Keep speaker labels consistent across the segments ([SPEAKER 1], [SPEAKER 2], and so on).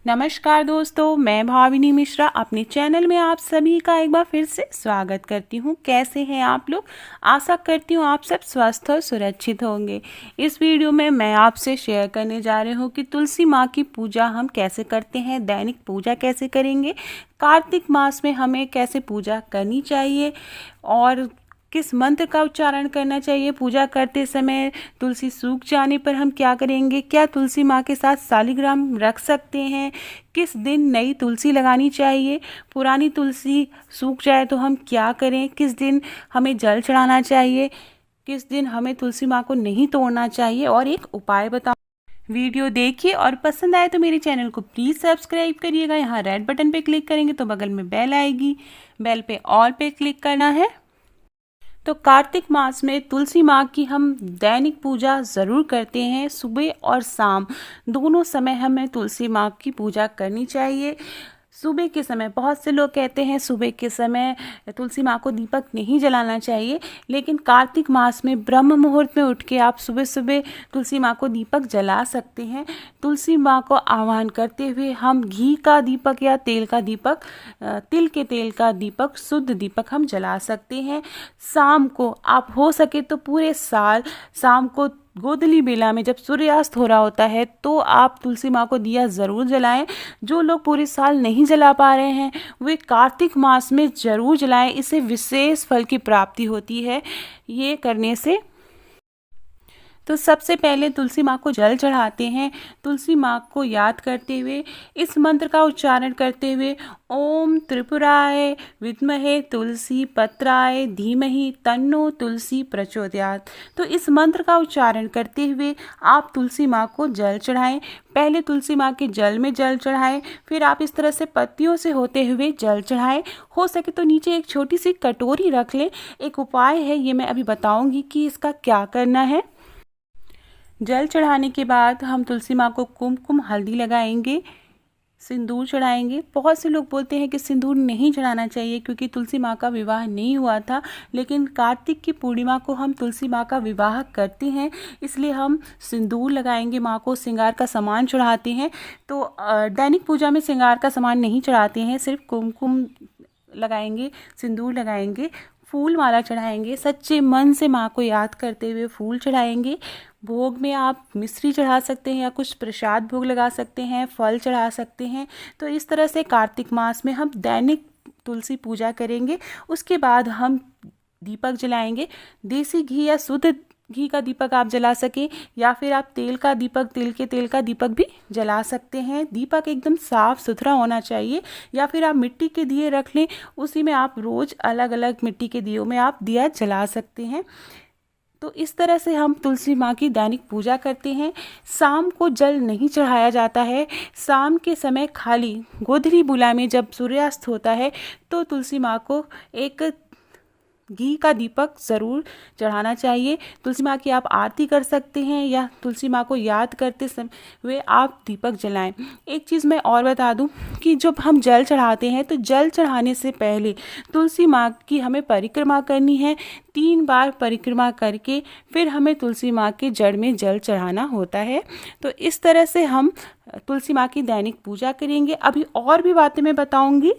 [SPEAKER 1] नमस्कार दोस्तों, मैं भाविनी मिश्रा अपने चैनल में आप सभी का एक बार फिर से स्वागत करती हूँ। कैसे हैं आप लोग? आशा करती हूँ आप सब स्वस्थ और सुरक्षित होंगे। इस वीडियो में मैं आपसे शेयर करने जा रही हूँ कि तुलसी माँ की पूजा हम कैसे करते हैं, दैनिक पूजा कैसे करेंगे, कार्तिक मास में हमें कैसे पूजा करनी चाहिए और किस मंत्र का उच्चारण करना चाहिए पूजा करते समय। तुलसी सूख जाने पर हम क्या करेंगे, क्या तुलसी माँ के साथ शालिग्राम रख सकते हैं, किस दिन नई तुलसी लगानी चाहिए, पुरानी तुलसी सूख जाए तो हम क्या करें, किस दिन हमें जल चढ़ाना चाहिए, किस दिन हमें तुलसी माँ को नहीं तोड़ना चाहिए और एक उपाय बताऊँ। वीडियो देखिए और पसंद आए तो मेरे चैनल को प्लीज़ सब्सक्राइब करिएगा। यहाँ रेड बटन पे क्लिक करेंगे तो बगल में बेल आएगी, बेल पे ऑल पे क्लिक करना है। तो कार्तिक मास में तुलसी माँ की हम दैनिक पूजा ज़रूर करते हैं। सुबह और शाम दोनों समय हमें तुलसी माँ की पूजा करनी चाहिए। सुबह के समय बहुत से लोग कहते हैं सुबह के समय तुलसी माँ को दीपक नहीं जलाना चाहिए, लेकिन कार्तिक मास में ब्रह्म मुहूर्त में उठ के आप सुबह सुबह तुलसी माँ को दीपक जला सकते हैं। तुलसी माँ को आह्वान करते हुए हम घी का दीपक या तेल का दीपक, तिल के तेल का दीपक, शुद्ध दीपक हम जला सकते हैं। शाम को आप हो सके तो पूरे साल शाम को गोधूली बेला में जब सूर्यास्त हो रहा होता है तो आप तुलसी माँ को दिया ज़रूर जलाएं। जो लोग पूरे साल नहीं जला पा रहे हैं वे कार्तिक मास में ज़रूर जलाएं। इससे विशेष फल की प्राप्ति होती है ये करने से। तो सबसे पहले तुलसी माँ को जल चढ़ाते हैं। तुलसी माँ को याद करते हुए इस मंत्र का उच्चारण करते हुए ओम त्रिपुराय विद्महे तुलसी पत्राय धीमहि तन्नो तुलसी प्रचोदयात्। तो इस मंत्र का उच्चारण करते हुए आप तुलसी माँ को जल चढ़ाएं। पहले तुलसी माँ के जल में जल चढ़ाएं, फिर आप इस तरह से पत्तियों से होते हुए जल चढ़ाएं। हो सके तो नीचे एक छोटी सी कटोरी रख लें। एक उपाय है, ये मैं अभी बताऊंगी कि इसका क्या करना है। जल चढ़ाने के बाद हम तुलसी माँ को कुमकुम हल्दी लगाएंगे, सिंदूर चढ़ाएंगे। बहुत से लोग बोलते हैं कि सिंदूर नहीं चढ़ाना चाहिए क्योंकि तुलसी माँ का विवाह नहीं हुआ था, लेकिन कार्तिक की पूर्णिमा को हम तुलसी माँ का विवाह करते हैं, इसलिए हम सिंदूर लगाएंगे। माँ को श्रृंगार का सामान चढ़ाते हैं। तो दैनिक पूजा में श्रृंगार का सामान नहीं चढ़ाते हैं, सिर्फ कुमकुम लगाएंगे, सिंदूर लगाएंगे, फूल माला चढ़ाएंगे। सच्चे मन से माँ को याद करते हुए फूल चढ़ाएंगे। भोग में आप मिश्री चढ़ा सकते हैं या कुछ प्रसाद भोग लगा सकते हैं, फल चढ़ा सकते हैं। तो इस तरह से कार्तिक मास में हम दैनिक तुलसी पूजा करेंगे। उसके बाद हम दीपक जलाएंगे। देसी घी या शुद्ध घी का दीपक आप जला सकें या फिर आप तेल का दीपक, तिल के तेल का दीपक भी जला सकते हैं। दीपक एकदम साफ सुथरा होना चाहिए, या फिर आप मिट्टी के दिए रख लें, उसी में आप रोज़ अलग अलग मिट्टी के दियों में आप दिया जला सकते हैं। तो इस तरह से हम तुलसी माँ की दैनिक पूजा करते हैं। शाम को जल नहीं चढ़ाया जाता है। शाम के समय खाली गोधूली बुला में जब सूर्यास्त होता है तो तुलसी माँ को एक घी का दीपक ज़रूर चढ़ाना चाहिए। तुलसी माँ की आप आरती कर सकते हैं या तुलसी माँ को याद करते समय आप दीपक जलाएं। एक चीज़ मैं और बता दूं कि जब हम जल चढ़ाते हैं तो जल चढ़ाने से पहले तुलसी माँ की हमें परिक्रमा करनी है। 3 बार परिक्रमा करके फिर हमें तुलसी माँ के जड़ में जल चढ़ाना होता है। तो इस तरह से हम तुलसी माँ की दैनिक पूजा करेंगे। अभी और भी बातें मैं बताऊँगी।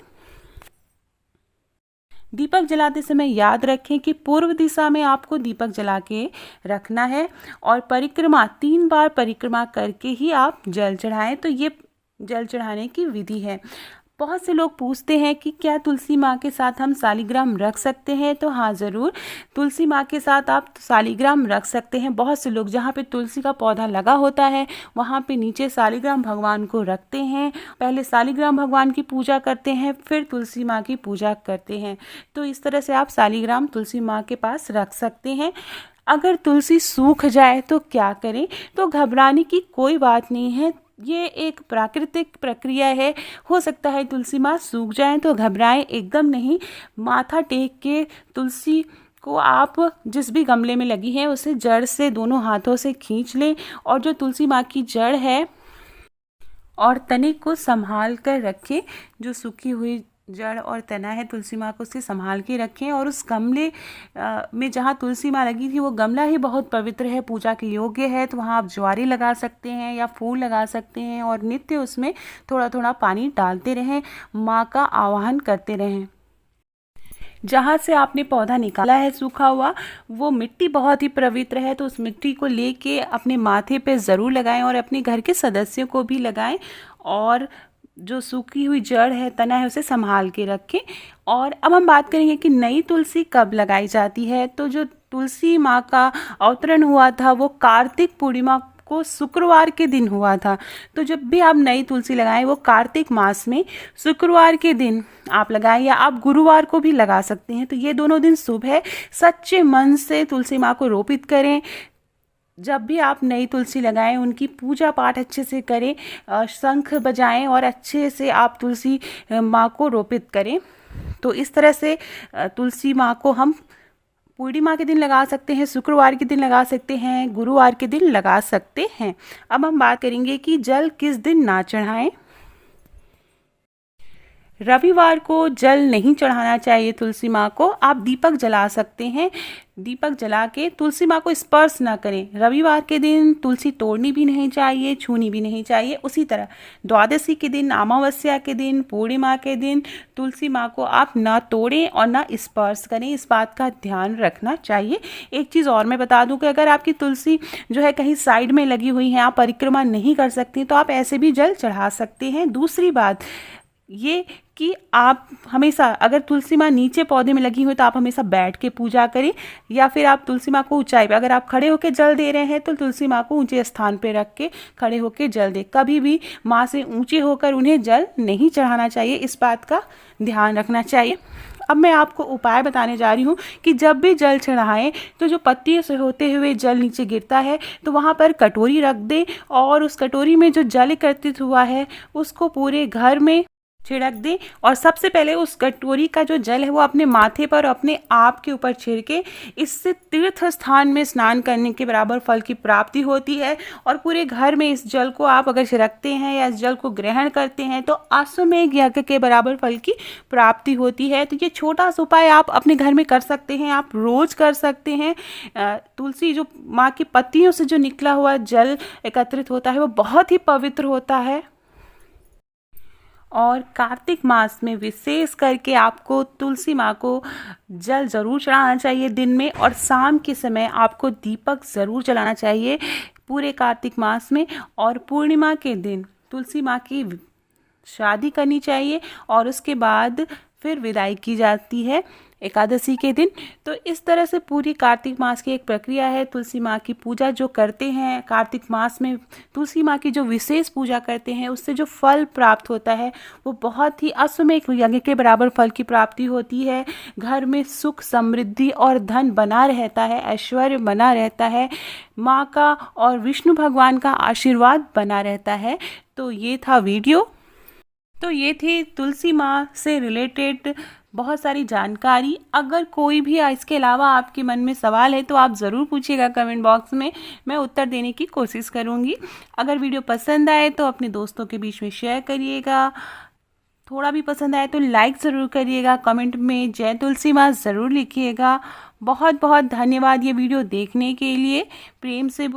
[SPEAKER 1] दीपक जलाते समय याद रखें कि पूर्व दिशा में आपको दीपक जला के रखना है और परिक्रमा 3 बार परिक्रमा करके ही आप जल चढ़ाएं। तो ये जल चढ़ाने की विधि है। बहुत से लोग पूछते हैं कि क्या तुलसी माँ के साथ हम शालिग्राम रख सकते हैं? तो हाँ, ज़रूर, तुलसी माँ के साथ आप शालिग्राम रख सकते हैं। बहुत से लोग जहाँ पे तुलसी का पौधा लगा होता है वहाँ पे नीचे शालिग्राम भगवान को रखते हैं। पहले शालिग्राम भगवान की पूजा करते हैं, फिर तुलसी माँ की पूजा करते हैं। तो इस तरह से आप शालिग्राम तुलसी माँ के पास रख सकते हैं। अगर तुलसी सूख जाए तो क्या करें? तो घबराने की कोई बात नहीं है, ये एक प्राकृतिक प्रक्रिया है। हो सकता है तुलसी माँ सूख जाए तो घबराएं एकदम नहीं। माथा टेक के तुलसी को आप जिस भी गमले में लगी है उसे जड़ से दोनों हाथों से खींच लें और जो तुलसी माँ की जड़ है और तने को संभाल कर रखें। जो सूखी हुई जड़ और तना है तुलसी माँ को, उससे संभाल के रखें। और उस गमले में जहाँ तुलसी माँ लगी थी वो गमला ही बहुत पवित्र है, पूजा के योग्य है, तो वहाँ आप ज्वारी लगा सकते हैं या फूल लगा सकते हैं और नित्य उसमें थोड़ा थोड़ा पानी डालते रहें, माँ का आवाहन करते रहें। जहाँ से आपने पौधा निकाला है सूखा हुआ, वो मिट्टी बहुत ही पवित्र है, तो उस मिट्टी को लेके अपने माथे पे ज़रूर लगाएं और अपने घर के सदस्यों को भी लगाएं। और जो सूखी हुई जड़ है, तना है, उसे संभाल के रखें। और अब हम बात करेंगे कि नई तुलसी कब लगाई जाती है। तो जो तुलसी माँ का अवतरण हुआ था वो कार्तिक पूर्णिमा को शुक्रवार के दिन हुआ था। तो जब भी आप नई तुलसी लगाएं वो कार्तिक मास में शुक्रवार के दिन आप लगाएं, या आप गुरुवार को भी लगा सकते हैं। तो ये दोनों दिन शुभ है। सच्चे मन से तुलसी माँ को रोपित करें। जब भी आप नई तुलसी लगाएं उनकी पूजा पाठ अच्छे से करें, शंख बजाएं और अच्छे से आप तुलसी माँ को रोपित करें। तो इस तरह से तुलसी माँ को हम पूर्णिमा के दिन लगा सकते हैं, शुक्रवार के दिन लगा सकते हैं, गुरुवार के दिन लगा सकते हैं। अब हम बात करेंगे कि जल किस दिन ना चढ़ाएं। रविवार को जल नहीं चढ़ाना चाहिए तुलसी माँ को। आप दीपक जला सकते हैं, दीपक जला के तुलसी माँ को स्पर्श ना करें। रविवार के दिन तुलसी तोड़नी भी नहीं चाहिए, छूनी भी नहीं चाहिए। उसी तरह द्वादशी के दिन, अमावस्या के दिन, पूर्णिमा के दिन तुलसी माँ को आप ना तोड़ें और ना स्पर्श करें। इस बात का ध्यान रखना चाहिए। एक चीज़ और मैं बता दूं कि अगर आपकी तुलसी जो है कहीं साइड में लगी हुई है, आप परिक्रमा नहीं कर सकती, तो आप ऐसे भी जल चढ़ा सकते हैं। दूसरी बात ये कि आप हमेशा, अगर तुलसी माँ नीचे पौधे में लगी हुई तो आप हमेशा बैठ के पूजा करें, या फिर आप तुलसी माँ को ऊंचाई पे, अगर आप खड़े होकर जल दे रहे हैं तो तुलसी माँ को ऊंचे स्थान पे रख के खड़े होकर जल दें। कभी भी माँ से ऊंचे होकर उन्हें जल नहीं चढ़ाना चाहिए, इस बात का ध्यान रखना चाहिए। अब मैं आपको उपाय बताने जा रही हूँ कि जब भी जल चढ़ाएं तो जो पत्तियों से होते हुए जल नीचे गिरता है तो वहाँ पर कटोरी रख दें, और उस कटोरी में जो जल एकत्रित हुआ है उसको पूरे घर में छिड़क दें। और सबसे पहले उस कटोरी का जो जल है वो अपने माथे पर, अपने आप के ऊपर छिड़के। इससे तीर्थ स्थान में स्नान करने के बराबर फल की प्राप्ति होती है। और पूरे घर में इस जल को आप अगर छिड़कते हैं या इस जल को ग्रहण करते हैं तो अश्वमेध यज्ञ के बराबर फल की प्राप्ति होती है। तो ये छोटा सा उपाय आप अपने घर में कर सकते हैं, आप रोज कर सकते हैं। तुलसी जो माँ की पत्तियों से जो निकला हुआ जल एकत्रित होता है वो बहुत ही पवित्र होता है। और कार्तिक मास में विशेष करके आपको तुलसी माँ को जल ज़रूर चढ़ाना चाहिए दिन में, और शाम के समय आपको दीपक ज़रूर जलाना चाहिए पूरे कार्तिक मास में। और पूर्णिमा के दिन तुलसी माँ की शादी करनी चाहिए और उसके बाद फिर विदाई की जाती है एकादशी के दिन। तो इस तरह से पूरी कार्तिक मास की एक प्रक्रिया है। तुलसी माँ की पूजा जो करते हैं कार्तिक मास में, तुलसी माँ की जो विशेष पूजा करते हैं उससे जो फल प्राप्त होता है वो बहुत ही अश्वमेध यज्ञ के बराबर फल की प्राप्ति होती है। घर में सुख, समृद्धि और धन बना रहता है, ऐश्वर्य बना रहता है, माँ का और विष्णु भगवान का आशीर्वाद बना रहता है। तो ये था वीडियो। तो ये थी तुलसी माँ से रिलेटेड बहुत सारी जानकारी। अगर कोई भी इसके अलावा आपके मन में सवाल है तो आप ज़रूर पूछिएगा कमेंट बॉक्स में, मैं उत्तर देने की कोशिश करूँगी। अगर वीडियो पसंद आए तो अपने दोस्तों के बीच में शेयर करिएगा। थोड़ा भी पसंद आए तो लाइक ज़रूर करिएगा। कमेंट में जय तुलसी माँ ज़रूर लिखिएगा। बहुत बहुत धन्यवाद ये वीडियो देखने के लिए। प्रेम से